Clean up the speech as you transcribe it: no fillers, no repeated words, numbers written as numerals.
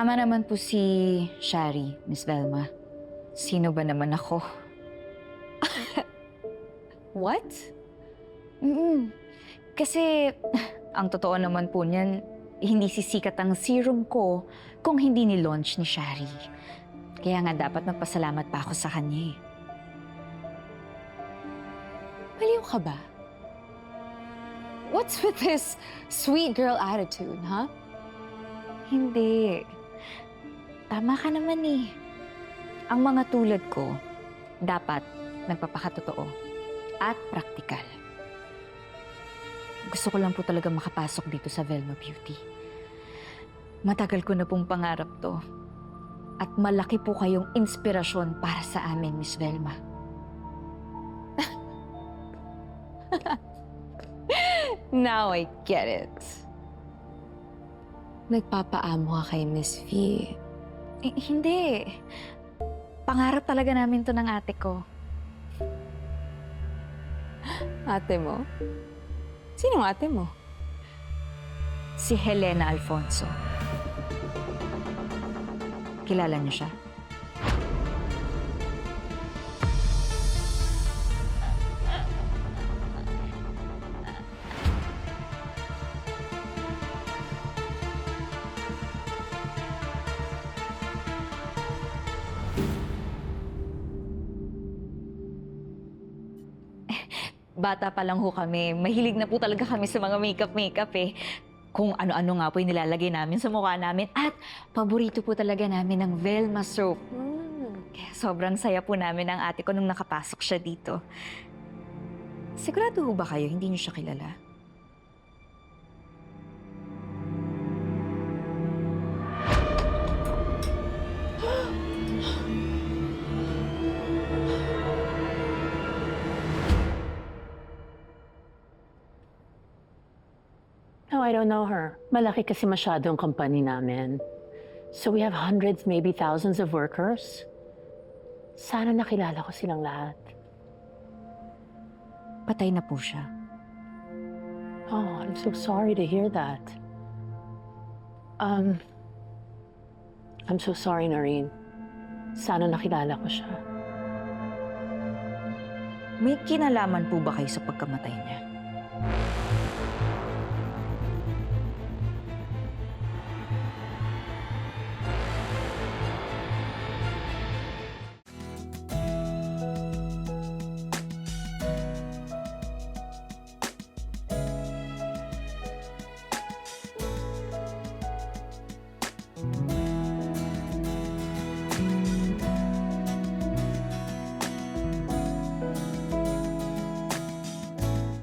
Tama naman po si Shari, Miss Velma. Sino ba naman ako? What? Kasi, ang totoo naman po niyan, hindi sisikat ang serum ko kung hindi ni-launch ni Shari. Kaya nga dapat magpasalamat pa ako sa kanya eh. Baliw ka ba? What's with this sweet girl attitude, huh? Hindi. Tama ka naman eh. Ang mga tulad ko, dapat nagpapakatotoo at praktikal. Gusto ko lang po talaga makapasok dito sa Velma Beauty. Matagal ko na pong pangarap to. At malaki po kayong inspirasyon para sa amin, Miss Velma. Now I get it. Nagpapaamo ka kay Miss V. Hindi. Pangarap talaga namin to ng ate ko. Ate mo? Sinong ate mo? Si Helena Alfonso. Kilala niyo siya? Bata pa lang ho kami. Mahilig na po talaga kami sa mga makeup eh. Kung ano-ano nga po yung nilalagay namin sa mukha namin. At paborito po talaga namin ng Velma soap. Kaya sobrang saya po namin ng ate ko nung nakapasok siya dito. Sigurado ho ba kayo hindi niyo siya kilala? No, I don't know her. Malaki kasi masyado ang company namin. So we have hundreds, maybe thousands of workers. Sana nakilala ko silang lahat. Patay na po siya. Oh, I'm so sorry to hear that. I'm so sorry, Noreen. Sana nakilala ko siya. May kinalaman po ba kayo sa pagkamatay niya?